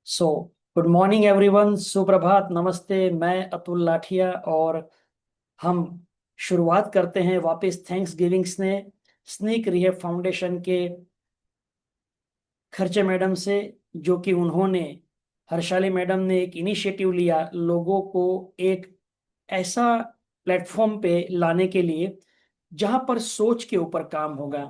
So good morning everyone, सुप्रभात, नमस्ते। मैं अतुल लाठिया और हम शुरुआत करते हैं वापस थैंक्स गिविंग ने स्नेक रिहैब फाउंडेशन के खर्चे मैडम से, जो कि उन्होंने, हर्षाली मैडम ने एक इनिशिएटिव लिया लोगों को एक ऐसा प्लेटफॉर्म पे लाने के लिए जहां पर सोच के ऊपर काम होगा।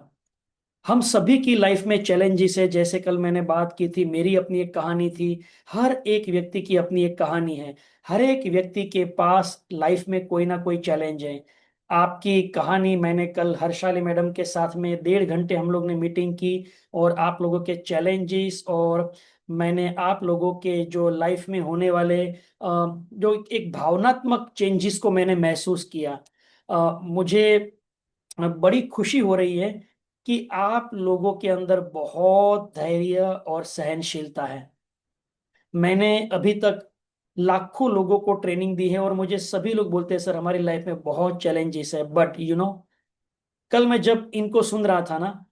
हम सभी की लाइफ में चैलेंजेस है, जैसे कल मैंने बात की थी, मेरी अपनी एक कहानी थी। हर एक व्यक्ति की अपनी एक कहानी है। हर एक व्यक्ति के पास लाइफ में कोई ना कोई चैलेंज है। आपकी कहानी मैंने कल हर्षाली मैडम के साथ में 1.5 घंटे हम लोग ने मीटिंग की, और आप लोगों के चैलेंजेस, और मैंने आप लोगों के जो लाइफ में होने वाले जो एक भावनात्मक चेंजेस को मैंने महसूस किया। मुझे बड़ी खुशी हो रही है कि आप लोगों के अंदर बहुत धैर्य और सहनशीलता है। मैंने अभी तक लाखों लोगों को ट्रेनिंग दी है और मुझे सभी लोग बोलते हैं, सर हमारी लाइफ में बहुत चैलेंजेस है, बट कल मैं जब इनको सुन रहा था ना,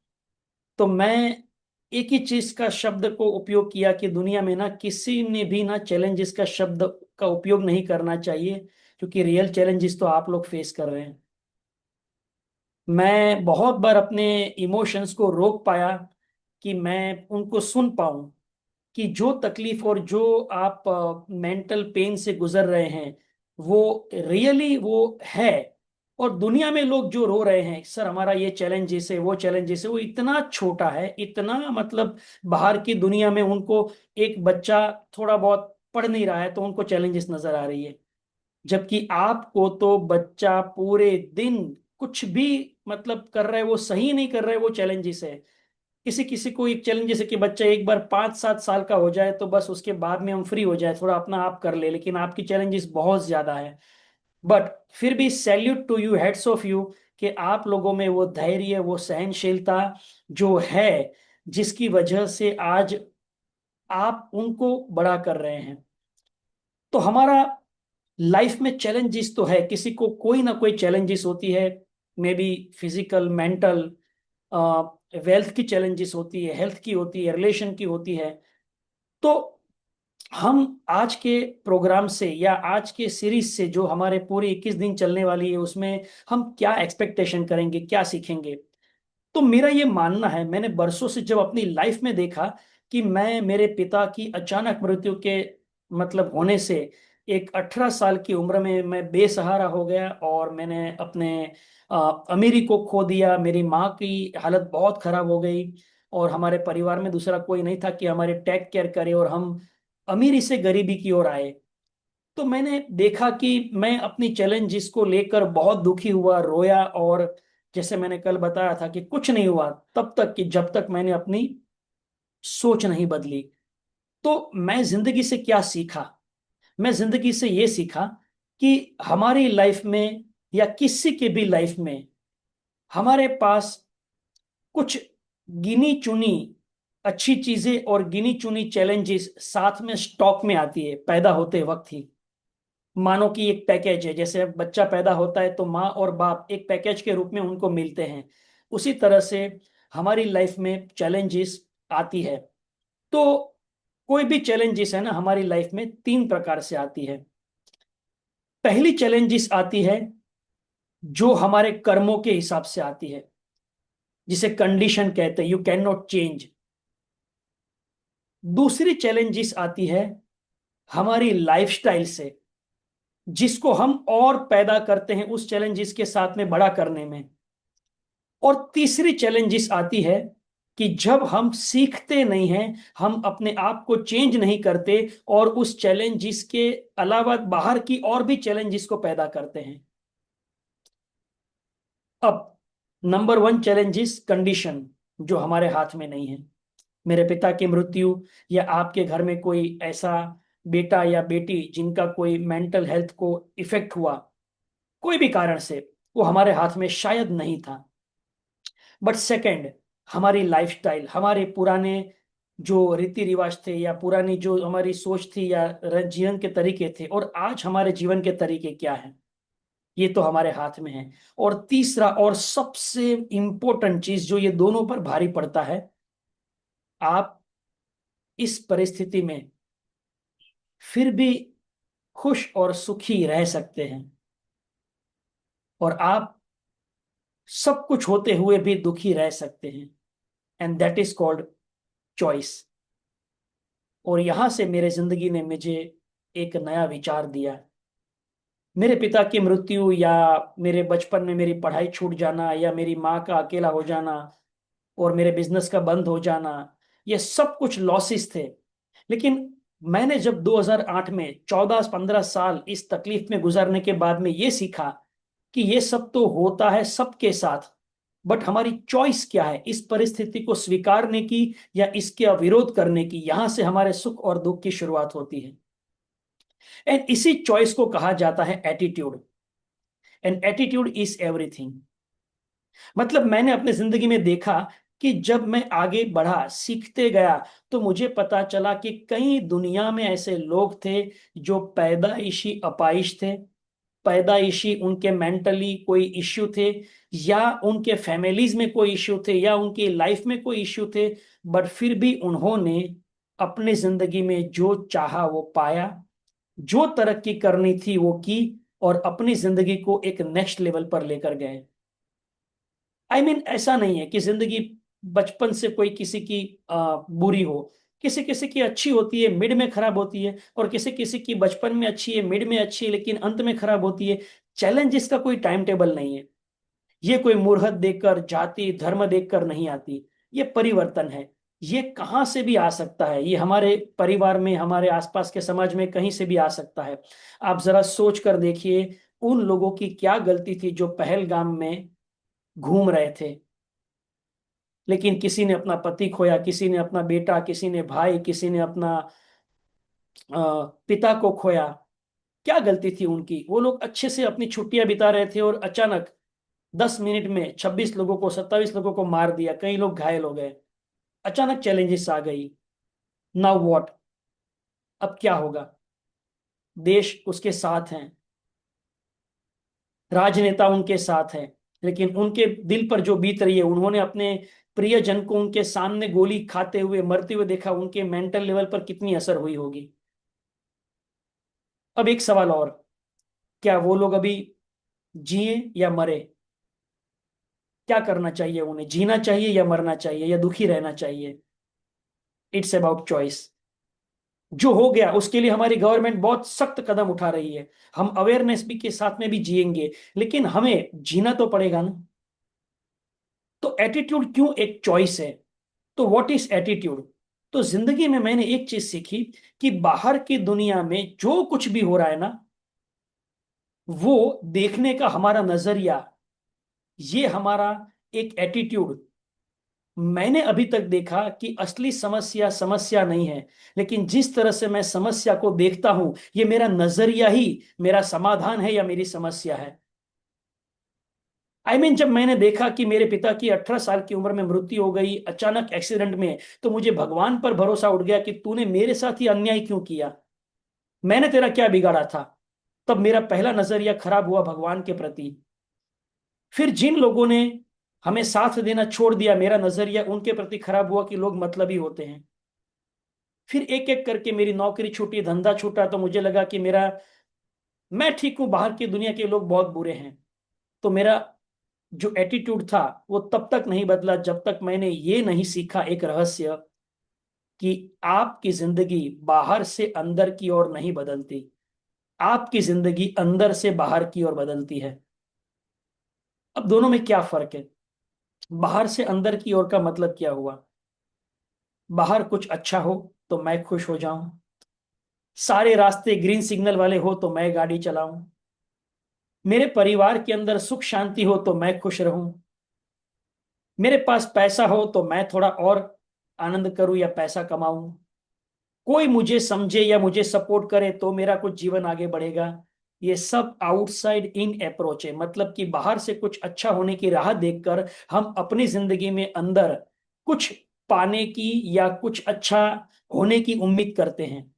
तो मैं एक ही चीज का शब्द को उपयोग किया कि दुनिया में ना किसी ने भी ना चैलेंजेस का शब्द का उपयोग नहीं करना चाहिए, क्योंकि रियल चैलेंजेस तो आप लोग फेस कर रहे हैं। मैं बहुत बार अपने इमोशंस को रोक पाया कि मैं उनको सुन पाऊं कि जो तकलीफ और जो आप मेंटल पेन से गुजर रहे हैं वो रियली वो है। और दुनिया में लोग जो रो रहे हैं, सर हमारा ये चैलेंजेस है, वो चैलेंजेस है, वो इतना छोटा है, इतना मतलब बाहर की दुनिया में उनको एक बच्चा थोड़ा बहुत पढ़ नहीं रहा है तो उनको चैलेंजेस नजर आ रही है। जबकि आपको तो बच्चा पूरे दिन कुछ भी मतलब कर रहा है, वो सही नहीं कर रहा है, वो चैलेंजेस है। किसी किसी को एक चैलेंजेस है कि बच्चा एक बार 5-7 साल का हो जाए तो बस उसके बाद में हम फ्री हो जाए, थोड़ा अपना आप कर ले, लेकिन आपकी चैलेंजेस बहुत ज्यादा है। बट फिर भी salute to you, hats off you, कि आप लोगों में वो धैर्य, वो सहनशीलता जो है, जिसकी वजह से आज आप उनको बड़ा कर रहे हैं। तो हमारा लाइफ में चैलेंजेस तो है, किसी को कोई ना कोई चैलेंजेस होती है। May be physical, mental, wealth की चैलेंजेस होती है, हेल्थ की होती है, रिलेशन की होती है। तो हम आज के प्रोग्राम से या आज के सीरीज से जो हमारे पूरे 21 दिन चलने वाली है, उसमें हम क्या एक्सपेक्टेशन करेंगे, क्या सीखेंगे। तो मेरा ये मानना है, मैंने बरसों से जब अपनी लाइफ में देखा कि मैं मेरे पिता की अचानक मृत्यु के मतलब होने से एक 18 साल की उम्र में मैं बेसहारा हो गया, और मैंने अपने अमीरी को खो दिया। मेरी माँ की हालत बहुत खराब हो गई, और हमारे परिवार में दूसरा कोई नहीं था कि हमारे टेक केयर करे, और हम अमीरी से गरीबी की ओर आए। तो मैंने देखा कि मैं अपनी चैलेंजेस को लेकर बहुत दुखी हुआ, रोया, और जैसे मैंने कल बताया था कि कुछ नहीं हुआ तब तक कि जब तक मैंने अपनी सोच नहीं बदली। तो मैं जिंदगी से क्या सीखा? मैं जिंदगी से ये सीखा कि हमारी लाइफ में या किसी के भी लाइफ में हमारे पास कुछ गिनी चुनी अच्छी चीजें और गिनी चुनी चैलेंजेस साथ में स्टॉक में आती है पैदा होते वक्त ही। मानो कि एक पैकेज है, जैसे अब बच्चा पैदा होता है तो माँ और बाप एक पैकेज के रूप में उनको मिलते हैं। उसी तरह से हमारी लाइफ में चैलेंजेस आती है। तो कोई भी चैलेंजेस है ना हमारी लाइफ में 3 प्रकार से आती है। पहली चैलेंजेस आती है जो हमारे कर्मों के हिसाब से आती है, जिसे कंडीशन कहते हैं, यू कैन नॉट चेंज। दूसरी चैलेंजेस आती है हमारी लाइफस्टाइल से, जिसको हम और पैदा करते हैं उस चैलेंजेस के साथ में बड़ा करने में। और तीसरी चैलेंजेस आती है कि जब हम सीखते नहीं हैं, हम अपने आप को चेंज नहीं करते, और उस चैलेंजेस के अलावा बाहर की और भी चैलेंजेस को पैदा करते हैं। अब नंबर 1 चैलेंजेस कंडीशन, जो हमारे हाथ में नहीं है। मेरे पिता की मृत्यु, या आपके घर में कोई ऐसा बेटा या बेटी जिनका कोई मेंटल हेल्थ को इफेक्ट हुआ, कोई भी कारण से, वो हमारे हाथ में शायद नहीं था। बट सेकंड, हमारी लाइफस्टाइल, हमारे पुराने जो रीति रिवाज थे, या पुरानी जो हमारी सोच थी, या जीवन के तरीके थे, और आज हमारे जीवन के तरीके क्या हैं, ये तो हमारे हाथ में है। और तीसरा और सबसे इंपॉर्टेंट चीज जो ये दोनों पर भारी पड़ता है, आप इस परिस्थिति में फिर भी खुश और सुखी रह सकते हैं, और आप सब कुछ होते हुए भी दुखी रह सकते हैं। And that is called choice. और यहां से मेरे जिंदगी ने मुझे एक नया विचार दिया। मेरे पिता की मृत्यु, या मेरे बचपन में मेरी पढ़ाई छूट जाना, या मेरी माँ का अकेला हो जाना, और मेरे बिजनेस का बंद हो जाना, ये सब कुछ लॉसेस थे। लेकिन मैंने जब 2008 में 14-15 साल इस तकलीफ में गुजरने के बाद में ये सीखा कि ये सब तो होता है सबके साथ, बट हमारी चॉइस क्या है इस परिस्थिति को स्वीकारने की या इसके विरोध करने की। यहां से हमारे सुख और दुख की शुरुआत होती है। एंड इसी चॉइस को कहा जाता है attitude. And attitude is everything. मतलब मैंने अपने जिंदगी में देखा कि जब मैं आगे बढ़ा, सीखते गया, तो मुझे पता चला कि कई दुनिया में ऐसे लोग थे जो पैदाइशी अपाहिज थे, पैदाइशी उनके मेंटली कोई इश्यू थे, या उनके फैमिलीज में कोई इश्यू थे, या उनकी लाइफ में कोई इश्यू थे, बट फिर भी उन्होंने अपने जिंदगी में जो चाहा वो पाया, जो तरक्की करनी थी वो की, और अपनी जिंदगी को एक नेक्स्ट लेवल पर लेकर गए। ऐसा नहीं है कि जिंदगी बचपन से कोई किसी की बुरी हो। किसी किसी की अच्छी होती है, मिड में खराब होती है, और किसी किसी की बचपन में अच्छी है, मिड में अच्छी है, लेकिन अंत में खराब होती है। चैलेंजेस का कोई टाइम टेबल नहीं है। ये कोई मूर्खत देखकर, जाति धर्म देखकर नहीं आती। ये परिवर्तन है। ये कहाँ से भी आ सकता है। ये हमारे परिवार में, हमारे आसपास के समाज में कहीं से भी आ सकता है। आप जरा सोच कर देखिए, उन लोगों की क्या गलती थी जो पहलगाम में घूम रहे थे, लेकिन किसी ने अपना पति खोया, किसी ने अपना बेटा, किसी ने भाई, किसी ने अपना पिता को खोया। क्या गलती थी उनकी? वो लोग अच्छे से अपनी छुट्टियां बिता रहे थे, और अचानक 10 मिनट में 26 लोगों को, 27 लोगों को मार दिया, कई लोग घायल हो गए। अचानक चैलेंजेस आ गई। Now what? अब क्या होगा? देश उसके साथ हैं, राजनेता उनके साथ हैं, लेकिन उनके दिल पर जो बीत रही है, उन्होंने अपने प्रियजन को उनके सामने गोली खाते हुए, मरते हुए देखा, उनके मेंटल लेवल पर कितनी असर हुई होगी। अब एक सवाल और, क्या वो लोग अभी जिए या मरे? क्या करना चाहिए उन्हें? जीना चाहिए या मरना चाहिए, या दुखी रहना चाहिए? It's about choice. जो हो गया उसके लिए हमारी गवर्नमेंट बहुत सख्त कदम उठा रही है। हम अवेयरनेस भी के साथ में भी जिएंगे, लेकिन हमें जीना तो पड़ेगा ना। तो एटीट्यूड क्यों एक चॉइस है? तो व्हाट इज एटीट्यूड? तो जिंदगी में मैंने एक चीज सीखी कि बाहर की दुनिया में जो कुछ भी हो रहा है ना, वो देखने का हमारा नजरिया, ये हमारा एक एटीट्यूड। मैंने अभी तक देखा कि असली समस्या समस्या नहीं है, लेकिन जिस तरह से मैं समस्या को देखता हूं, ये मेरा नजरिया ही मेरा समाधान है या मेरी समस्या है। जब मैंने देखा कि मेरे पिता की 18 साल की उम्र में मृत्यु हो गई अचानक एक्सीडेंट में, तो मुझे भगवान पर भरोसा उठ गया कि तूने मेरे साथ ही अन्याय क्यों किया? मैंने तेरा क्या बिगाड़ा था? तब मेरा पहला नजरिया खराब हुआ भगवान के प्रति। फिर जिन लोगों ने हमें साथ देना छोड़ दिया, मेरा नजरिया उनके प्रति खराब हुआ कि लोग मतलबी होते हैं। फिर एक एक करके मेरी नौकरी छूटी, धंधा छूटा, तो मुझे लगा कि मेरा, मैं ठीक हूं, बाहर की दुनिया के लोग बहुत बुरे हैं। तो मेरा जो एटीट्यूड था वो तब तक नहीं बदला जब तक मैंने ये नहीं सीखा एक रहस्य, कि आपकी जिंदगी बाहर से अंदर की ओर नहीं बदलती, आपकी जिंदगी अंदर से बाहर की ओर बदलती है। अब दोनों में क्या फर्क है? बाहर से अंदर की ओर का मतलब क्या हुआ? बाहर कुछ अच्छा हो तो मैं खुश हो जाऊं, सारे रास्ते ग्रीन सिग्नल वाले हो तो मैं गाड़ी चलाऊं, मेरे परिवार के अंदर सुख शांति हो तो मैं खुश रहूं, मेरे पास पैसा हो तो मैं थोड़ा और आनंद करूं या पैसा कमाऊं, कोई मुझे समझे या मुझे सपोर्ट करे तो मेरा कुछ जीवन आगे बढ़ेगा। ये सब आउटसाइड इन अप्रोच है। मतलब कि बाहर से कुछ अच्छा होने की राह देखकर हम अपनी जिंदगी में अंदर कुछ पाने की या कुछ अच्छा होने की उम्मीद करते हैं।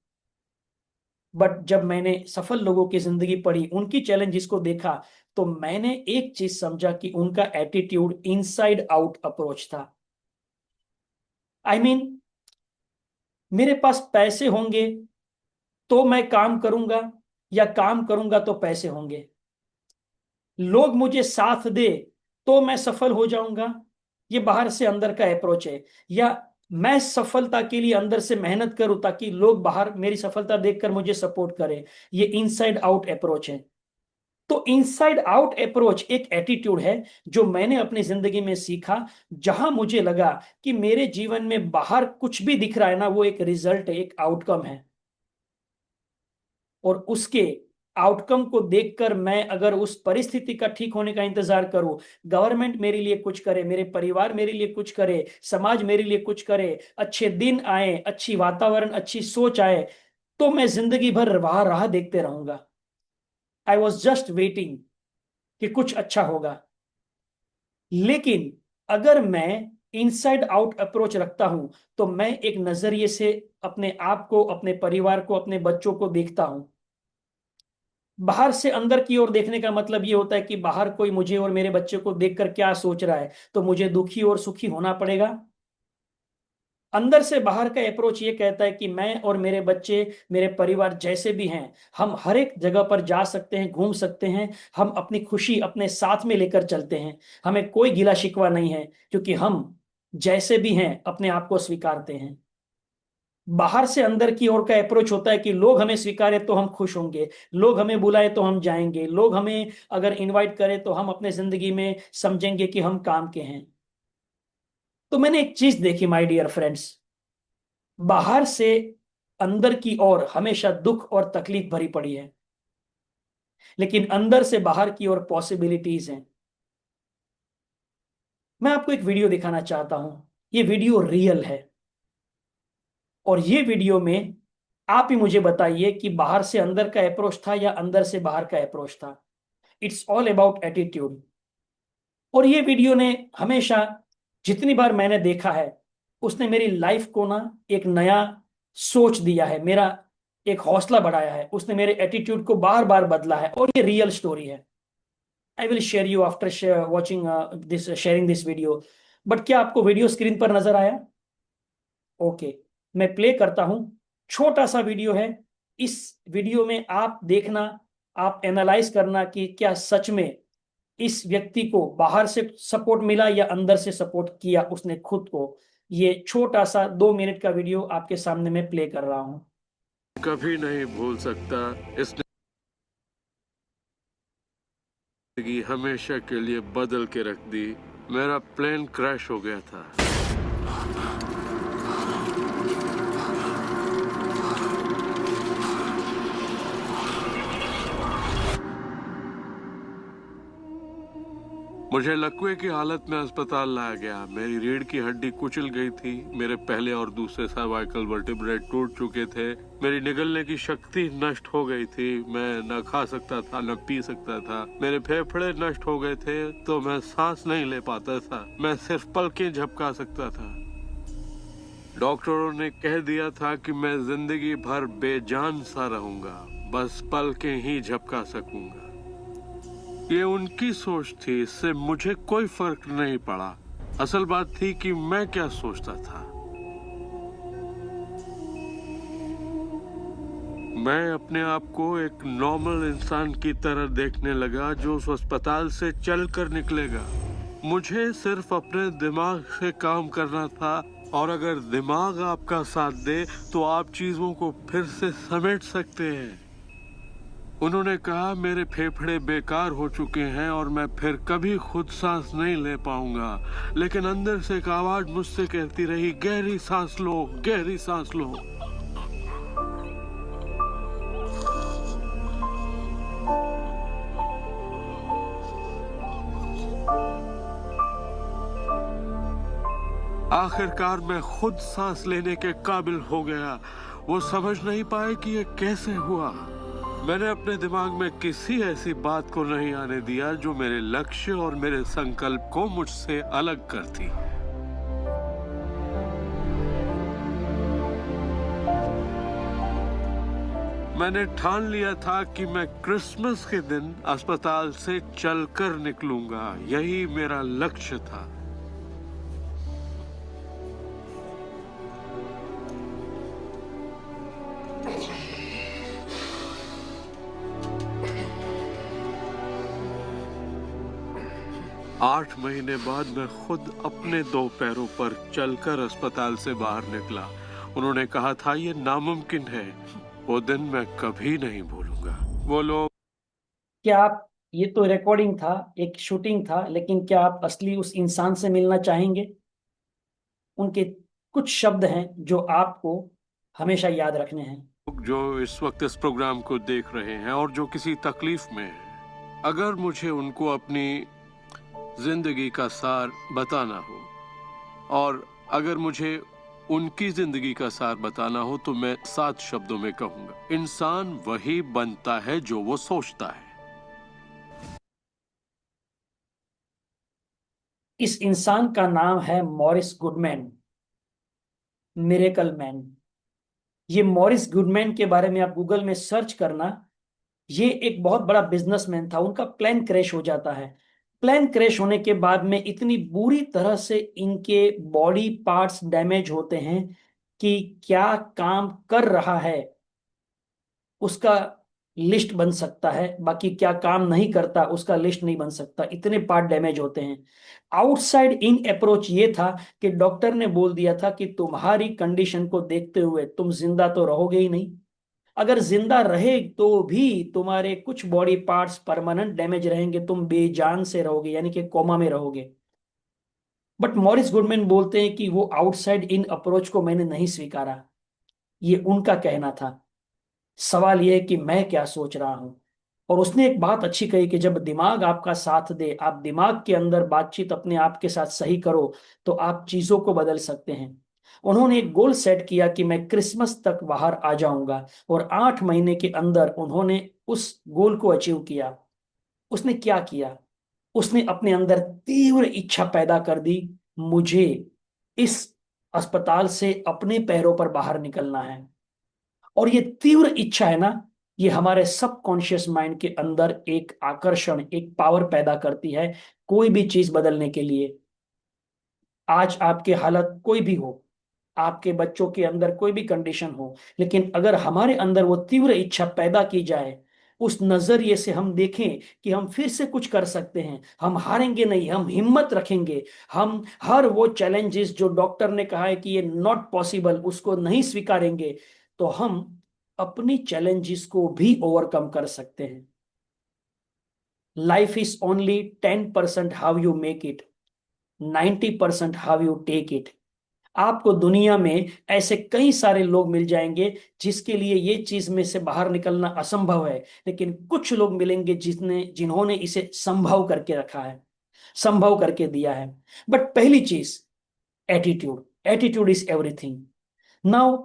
बट जब मैंने सफल लोगों की जिंदगी पढ़ी, उनकी चैलेंजेस को देखा, तो मैंने एक चीज समझा कि उनका एटीट्यूड इनसाइड आउट अप्रोच था। आई I मीन mean, मेरे पास पैसे होंगे, तो मैं काम करूंगा, या काम करूंगा तो पैसे होंगे। लोग मुझे साथ दे तो मैं सफल हो जाऊंगा। ये बाहर से अंदर का अप्रोच है। या मैं सफलता के लिए अंदर से मेहनत करूं ताकि लोग बाहर मेरी सफलता देखकर मुझे सपोर्ट करें। ये इनसाइड आउट अप्रोच है। तो इनसाइड आउट अप्रोच एक एटीट्यूड है जो मैंने अपनी जिंदगी में सीखा, जहां मुझे लगा कि मेरे जीवन में बाहर कुछ भी दिख रहा है ना, वो एक रिजल्ट है, एक आउटकम है। और उसके आउटकम को देखकर मैं अगर उस परिस्थिति का ठीक होने का इंतजार करूं, गवर्नमेंट मेरे लिए कुछ करे, मेरे परिवार मेरे लिए कुछ करे, समाज मेरे लिए कुछ करे, अच्छे दिन आए, अच्छी वातावरण, अच्छी सोच आए, तो मैं जिंदगी भर राह राह देखते रहूंगा। आई वॉज जस्ट वेटिंग कि कुछ अच्छा होगा। लेकिन अगर मैं इनसाइड आउट अप्रोच रखता हूं, तो मैं एक नजरिए से अपने आप को, अपने परिवार को, अपने बच्चों को देखता हूं। बाहर से अंदर की ओर देखने का मतलब ये होता है कि बाहर कोई मुझे और मेरे बच्चे को देखकर क्या सोच रहा है, तो मुझे दुखी और सुखी होना पड़ेगा। अंदर से बाहर का अप्रोच ये कहता है कि मैं और मेरे बच्चे, मेरे परिवार जैसे भी हैं, हम हर एक जगह पर जा सकते हैं, घूम सकते हैं। हम अपनी खुशी अपने साथ में लेकर चलते हैं। हमें कोई गिला शिकवा नहीं है, क्योंकि हम जैसे भी हैं अपने आप को स्वीकारते हैं। बाहर से अंदर की ओर का अप्रोच होता है कि लोग हमें स्वीकारे तो हम खुश होंगे, लोग हमें बुलाए तो हम जाएंगे, लोग हमें अगर इनवाइट करें तो हम अपने जिंदगी में समझेंगे कि हम काम के हैं। तो मैंने एक चीज देखी माय डियर फ्रेंड्स, बाहर से अंदर की ओर हमेशा दुख और तकलीफ भरी पड़ी है, लेकिन अंदर से बाहर की ओर पॉसिबिलिटीज हैं। मैं आपको एक वीडियो दिखाना चाहता हूं। ये वीडियो रियल है, और ये वीडियो में आप ही मुझे बताइए कि बाहर से अंदर का अप्रोच था या अंदर से बाहर का अप्रोच था। It's all about attitude. और ये वीडियो ने हमेशा, जितनी बार मैंने देखा है, उसने मेरी लाइफ को ना एक नया सोच दिया है, मेरा एक हौसला बढ़ाया है, उसने मेरे एटीट्यूड को बार बार बदला है, और ये रियल स्टोरी है। I will share you after watching this, sharing this video. But क्या आपको वीडियो स्क्रीन पर नजर आया? ओके, मैं प्ले करता हूं। छोटा सा वीडियो है। इस वीडियो में आप देखना, आप एनालाइज करना कि क्या सच में इस व्यक्ति को बाहर से सपोर्ट मिला या अंदर से सपोर्ट किया उसने खुद को। ये छोटा सा 2 मिनट का वीडियो आपके सामने मैं प्ले कर रहा हूं। कभी नहीं भूल सकता, इसने जिंदगी हमेशा के लिए बदल के रख दी। मेरा प्लेन क्रैश हो गया था। मुझे लकवे की हालत में अस्पताल लाया गया। मेरी रीढ़ की हड्डी कुचल गई थी। मेरे पहले और दूसरे सर्वाइकल वर्टिब्रे टूट चुके थे। मेरी निगलने की शक्ति नष्ट हो गई थी। मैं न खा सकता था, न पी सकता था। मेरे फेफड़े नष्ट हो गए थे, तो मैं सांस नहीं ले पाता था। मैं सिर्फ पलकें झपका सकता था। डॉक्टरों ने कह दिया था कि मैं जिंदगी भर बेजान सा रहूंगा, बस पलकें ही झपका सकूंगा। ये उनकी सोच थी, इससे मुझे कोई फर्क नहीं पड़ा। असल बात थी कि मैं क्या सोचता था। मैं अपने आप को एक नॉर्मल इंसान की तरह देखने लगा जो उस अस्पताल से चलकर निकलेगा। मुझे सिर्फ अपने दिमाग से काम करना था, और अगर दिमाग आपका साथ दे तो आप चीजों को फिर से समेट सकते हैं। उन्होंने कहा मेरे फेफड़े बेकार हो चुके हैं और मैं फिर कभी खुद सांस नहीं ले पाऊंगा। लेकिन अंदर से एक आवाज मुझसे कहती रही, गहरी सांस लो, गहरी सांस लो। आखिरकार मैं खुद सांस लेने के काबिल हो गया। वो समझ नहीं पाए कि ये कैसे हुआ। मैंने अपने दिमाग में किसी ऐसी बात को नहीं आने दिया जो मेरे लक्ष्य और मेरे संकल्प को मुझसे अलग करती। मैंने ठान लिया था कि मैं क्रिसमस के दिन अस्पताल से चलकर निकलूंगा। यही मेरा लक्ष्य था। 8 महीने बाद मैं खुद अपने 2 पैरों पर चलकर अस्पताल से बाहर निकला। उन्होंने कहा था ये नामुमकिन है। वो दिन मैं कभी नहीं भूलूंगा। वो लोग क्या आप, ये तो रिकॉर्डिंग था, एक शूटिंग था, लेकिन क्या आप असली उस इंसान से मिलना चाहेंगे? उनके कुछ शब्द हैं जो आपको हमेशा याद रखने हैं। जो इस वक्त इस प्रोग्राम को देख रहे हैं और जो किसी तकलीफ में हैं, अगर मुझे उनको अपनी जिंदगी का सार बताना हो और अगर मुझे उनकी जिंदगी का सार बताना हो तो मैं 7 शब्दों में कहूंगा, इंसान वही बनता है जो वो सोचता है। इस इंसान का नाम है मॉरिस गुडमैन, मिरेकल मैन। ये मॉरिस गुडमैन के बारे में आप गूगल में सर्च करना। ये एक बहुत बड़ा बिजनेसमैन था। उनका प्लेन क्रैश हो जाता है। प्लेन क्रैश होने के बाद में इतनी बुरी तरह से इनके बॉडी पार्ट्स डैमेज होते हैं कि क्या काम कर रहा है उसका लिस्ट बन सकता है, बाकी क्या काम नहीं करता उसका लिस्ट नहीं बन सकता, इतने पार्ट डैमेज होते हैं। आउटसाइड इन अप्रोच ये था कि डॉक्टर ने बोल दिया था कि तुम्हारी कंडीशन को देखते हुए तुम जिंदा तो रहोगे ही नहीं। अगर जिंदा रहे तो भी तुम्हारे कुछ बॉडी पार्ट्स परमानेंट डैमेज रहेंगे, तुम बेजान से रहोगे, यानी कि कोमा में रहोगे। बट मॉरिस गुडमैन बोलते हैं कि वो आउटसाइड इन अप्रोच को मैंने नहीं स्वीकारा। ये उनका कहना था। सवाल यह है कि मैं क्या सोच रहा हूं। और उसने एक बात अच्छी कही कि जब दिमाग आपका साथ दे, आप दिमाग के अंदर बातचीत अपने आप के साथ सही करो, तो आप चीजों को बदल सकते हैं। उन्होंने एक गोल सेट किया कि मैं क्रिसमस तक बाहर आ जाऊंगा, और 8 महीने के अंदर उन्होंने उस गोल को अचीव किया। उसने क्या किया? उसने अपने अंदर तीव्र इच्छा पैदा कर दी, मुझे इस अस्पताल से अपने पैरों पर बाहर निकलना है। और ये तीव्र इच्छा है ना, ये हमारे सबकॉन्शियस माइंड के अंदर एक आकर्षण, एक पावर पैदा करती है कोई भी चीज बदलने के लिए। आज आपके हालत कोई भी हो, आपके बच्चों के अंदर कोई भी कंडीशन हो, लेकिन अगर हमारे अंदर वो तीव्र इच्छा पैदा की जाए, उस नजरिए से हम देखें कि हम फिर से कुछ कर सकते हैं, हम हारेंगे नहीं, हम हिम्मत रखेंगे, हम हर वो चैलेंजेस जो डॉक्टर ने कहा है कि ये नॉट पॉसिबल, उसको नहीं स्वीकारेंगे, तो हम अपनी चैलेंजेस को भी ओवरकम कर सकते हैं। Life is only 10% how you make it, 90% how you take it. आपको दुनिया में ऐसे कई सारे लोग मिल जाएंगे जिसके लिए ये चीज में से बाहर निकलना असंभव है, लेकिन कुछ लोग मिलेंगे जिन्होंने इसे संभव करके रखा है, संभव करके दिया है। बट पहली चीज, attitude. Attitude is everything. Now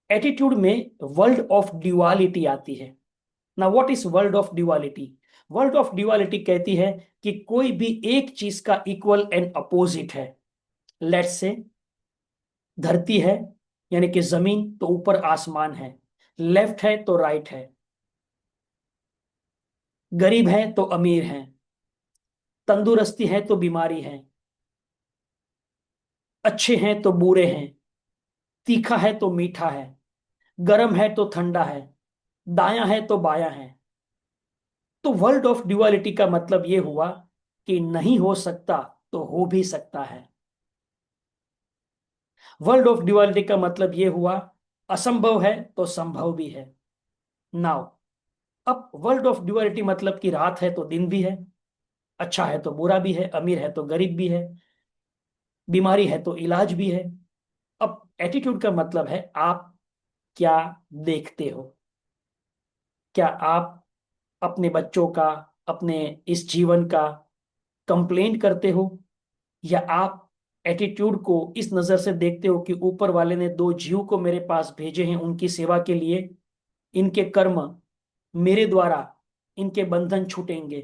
attitude में वर्ल्ड ऑफ ड्युअलिटी आती है। ना what is world of duality? World of duality कहती है कि कोई भी एक चीज का इक्वल एंड अपोजिट है। लेट्स से धरती है, यानी कि जमीन, तो ऊपर आसमान है। लेफ्ट है तो राइट है। गरीब है तो अमीर है। तंदुरुस्ती है तो बीमारी है। अच्छे हैं तो बुरे हैं। तीखा है तो मीठा है। गर्म है तो ठंडा है। दायां है तो बायां है। तो वर्ल्ड ऑफ ड्युअलिटी का मतलब यह हुआ कि नहीं हो सकता तो हो भी सकता है। वर्ल्ड ऑफ ड्युअलिटी का मतलब यह हुआ असंभव है तो संभव भी है। नाउ, अब वर्ल्ड ऑफ ड्युअलिटी मतलब कि रात है तो दिन भी है, अच्छा है तो बुरा भी है, अमीर है तो गरीब भी है, बीमारी है तो इलाज भी है। अब एटीट्यूड का मतलब है आप क्या देखते हो। क्या आप अपने बच्चों का, अपने इस जीवन का कंप्लेंट करते हो, या आप एटीट्यूड को इस नजर से देखते हो कि ऊपर वाले ने 2 जीव को मेरे पास भेजे हैं उनकी सेवा के लिए, इनके कर्म मेरे द्वारा इनके बंधन छूटेंगे।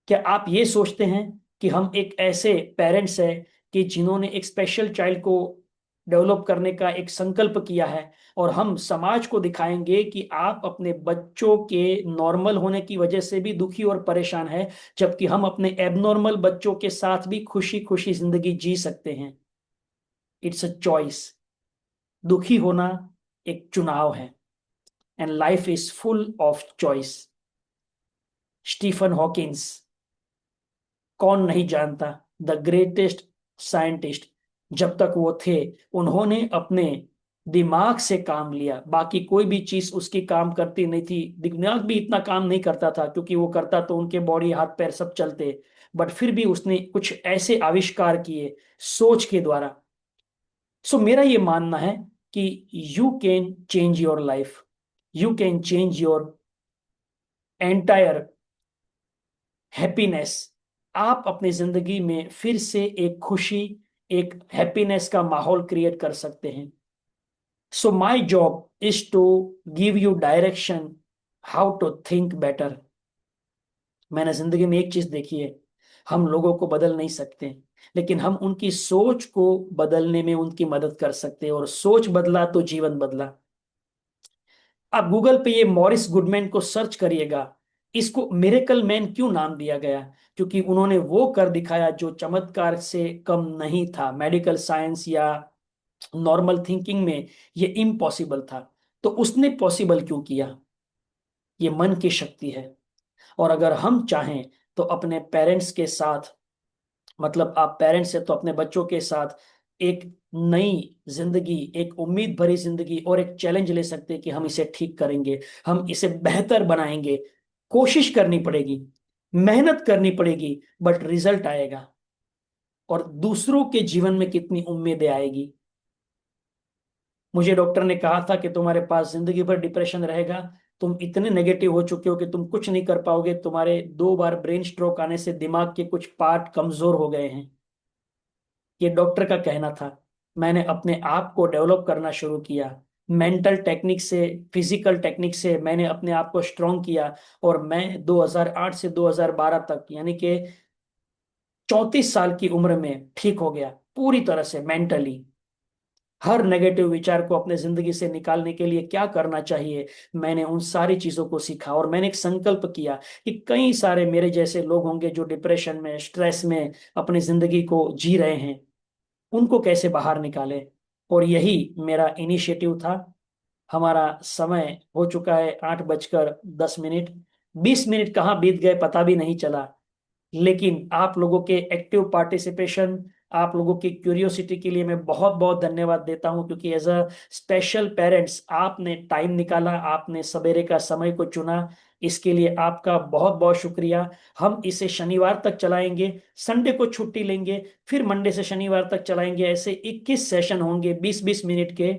क्या आप ये सोचते हैं कि हम एक ऐसे पेरेंट्स हैं कि जिन्होंने एक स्पेशल चाइल्ड को डेवलप करने का एक संकल्प किया है, और हम समाज को दिखाएंगे कि आप अपने बच्चों के नॉर्मल होने की वजह से भी दुखी और परेशान हैं, जबकि हम अपने एबनॉर्मल बच्चों के साथ भी खुशी खुशी जिंदगी जी सकते हैं? It's a choice. दुखी होना एक चुनाव है, and life is full of choice. Stephen Hawking, कौन नहीं जानता, द ग्रेटेस्ट साइंटिस्ट, जब तक वो थे उन्होंने अपने दिमाग से काम लिया, बाकी कोई भी चीज उसकी काम करती नहीं थी। दिमाग भी इतना काम नहीं करता था, क्योंकि वो करता तो उनके बॉडी हाथ पैर सब चलते, बट फिर भी उसने कुछ ऐसे आविष्कार किए सोच के द्वारा। सो मेरा ये मानना है कि you can change your life, you can change your entire happiness. आप अपनी जिंदगी में फिर से एक खुशी, एक हैप्पीनेस का माहौल क्रिएट कर सकते हैं। So my job is to give you direction how to think better. मैंने जिंदगी में एक चीज देखी है, हम लोगों को बदल नहीं सकते, लेकिन हम उनकी सोच को बदलने में उनकी मदद कर सकते हैं, और सोच बदला तो जीवन बदला। आप गूगल पे ये मॉरिस गुडमैन को सर्च करिएगा। इसको मिरेकल मैन क्यों नाम दिया गया? क्योंकि उन्होंने वो कर दिखाया जो चमत्कार से कम नहीं था, मेडिकल साइंस या नॉर्मल थिंकिंग में ये इम्पॉसिबल था। तो उसने पॉसिबल क्यों किया? ये मन की शक्ति है। और अगर हम चाहें तो अपने पेरेंट्स के साथ, मतलब आप पेरेंट्स हैं तो अपने बच्चों के साथ एक नई जिंदगी, एक उम्मीद भरी जिंदगी और एक चैलेंज ले सकते हैं कि हम इसे ठीक करेंगे, हम इसे बेहतर बनाएंगे। कोशिश करनी पड़ेगी, मेहनत करनी पड़ेगी, बट रिजल्ट आएगा। और दूसरों के जीवन में कितनी उम्मीदें आएगी। मुझे डॉक्टर ने कहा था कि तुम्हारे पास जिंदगी भर डिप्रेशन रहेगा, तुम इतने नेगेटिव हो चुके हो कि तुम कुछ नहीं कर पाओगे, तुम्हारे 2 बार ब्रेन स्ट्रोक आने से दिमाग के कुछ पार्ट कमजोर हो गए हैं। ये डॉक्टर का कहना था। मैंने अपने आप को डेवलप करना शुरू किया, मेंटल टेक्निक से, फिजिकल टेक्निक से मैंने अपने आप को स्ट्रॉन्ग किया। और मैं 2008 से 2012 तक, यानी कि 34 साल की उम्र में ठीक हो गया पूरी तरह से मेंटली। हर नेगेटिव विचार को अपने जिंदगी से निकालने के लिए क्या करना चाहिए, मैंने उन सारी चीजों को सीखा। और मैंने एक संकल्प किया कि कई सारे मेरे जैसे लोग होंगे जो डिप्रेशन में, स्ट्रेस में अपनी जिंदगी को जी रहे हैं, उनको कैसे बाहर निकाले। और यही मेरा इनिशिएटिव था। हमारा समय हो चुका है 8:10। 20 मिनट कहाँ बीत गए पता भी नहीं चला। लेकिन आप लोगों के एक्टिव पार्टिसिपेशन, आप लोगों की क्यूरियोसिटी के लिए मैं बहुत बहुत धन्यवाद देता हूं, क्योंकि एज अ स्पेशल पेरेंट्स आपने टाइम निकाला, आपने सवेरे का समय को चुना। इसके लिए आपका बहुत बहुत शुक्रिया। हम इसे शनिवार तक चलाएंगे, संडे को छुट्टी लेंगे, फिर मंडे से शनिवार तक चलाएंगे। ऐसे 21 सेशन होंगे 20-20 मिनट के,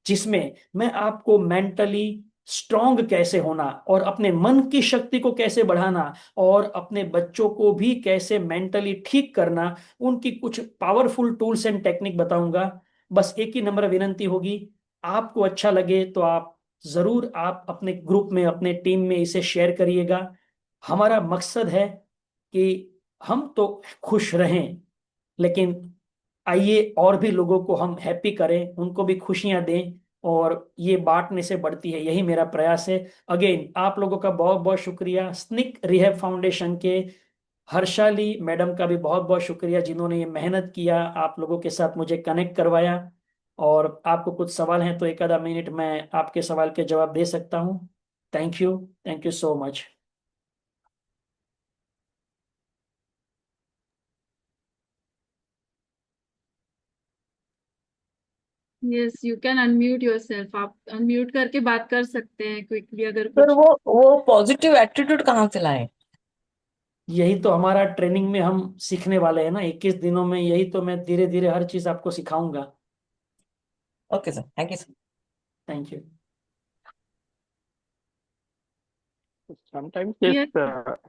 जिसमें मैं आपको मेंटली स्ट्रांग कैसे होना, और अपने मन की शक्ति को कैसे बढ़ाना, और अपने बच्चों को भी कैसे मेंटली ठीक करना, उनकी कुछ पावरफुल टूल्स एंड टेक्निक बताऊंगा। बस एक ही नम्र विनंती होगी, आपको अच्छा लगे तो आप जरूर आप अपने ग्रुप में, अपने टीम में इसे शेयर करिएगा। हमारा मकसद है कि हम तो खुश रहें, लेकिन आइए और भी लोगों को हम हैप्पी करें, उनको भी खुशियां दें, और ये बांटने से बढ़ती है, यही मेरा प्रयास है। अगेन आप लोगों का बहुत बहुत शुक्रिया। स्निक रिहैब फाउंडेशन के हर्षाली मैडम का भी बहुत बहुत शुक्रिया, जिन्होंने ये मेहनत किया, आप लोगों के साथ मुझे कनेक्ट करवाया। और आपको कुछ सवाल हैं तो एक आधा मिनट मैं आपके सवाल के जवाब दे सकता हूँ। Thank you, thank you so much. Yes, you can unmute yourself. आप अनम्यूट करके बात कर सकते हैं क्विकली अगर सर कुछ। वो पॉजिटिव एटीट्यूड कहाँ से लाएं? यही तो हमारा ट्रेनिंग में हम सीखने वाले हैं ना, 21 दिनों में। यही तो मैं धीरे धीरे हर चीज आपको सिखाऊंगा। Okay sir, thank you sir. Thank you. Sometimes this yes,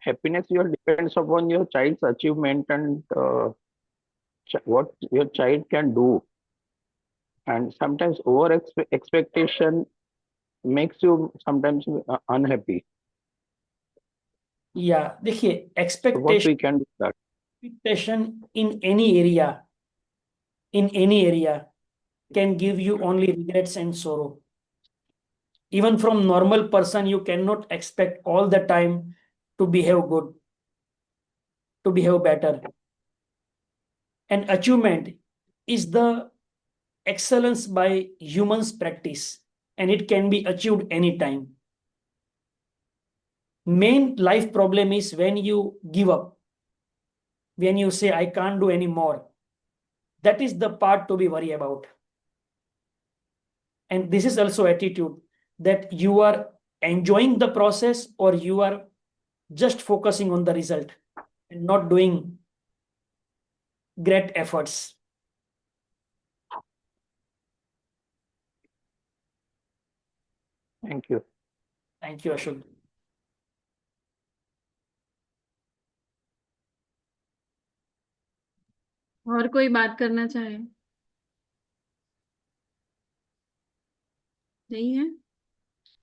happiness your depends upon your child's achievement and what your child can do. And sometimes over expectation makes you sometimes unhappy. या देखिए, So what expectation, we can do that. expectation in any area can give you only regrets and sorrow. Even from normal person you cannot expect all the time to behave good, to behave better. And achievement is the excellence by humans practice, and it can be achieved anytime. Main life problem is when you give up, when you say I can't do any more, that is the part to be worried about. And this is also attitude, that you are enjoying the process or you are just focusing on the result and not doing great efforts. Thank you. Thank you, Ashok. और कोई बात करना चाहे? नहीं है?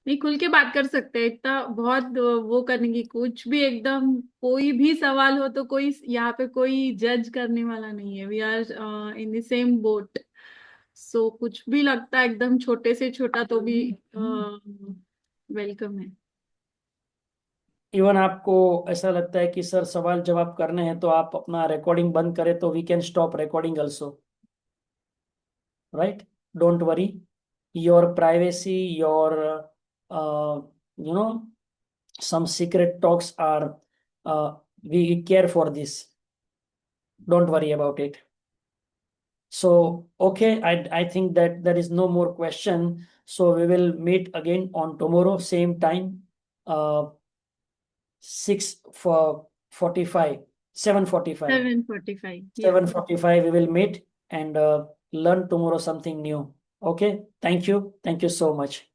नहीं, खुल के बात कर सकते हैं, इतना बहुत वो करने की, कुछ भी एकदम कोई भी सवाल हो तो कोई यहाँ पे कोई जज करने वाला नहीं है। We are in the same boat. So कुछ भी लगता है एकदम छोटे से छोटा तो भी वेलकम है। इवन आपको ऐसा लगता है कि सर सवाल जवाब करने हैं तो आप अपना रिकॉर्डिंग बंद करें, तो we can stop recording also, right? Don't worry, your privacy, your some secret talks are, we care for this. Don't worry about it. So, okay, I think that there is no more question. So we will meet again on tomorrow, same time, 6:45, 7:45. 7:45, yes. 7:45 we will meet and learn tomorrow something new. Okay, thank you so much.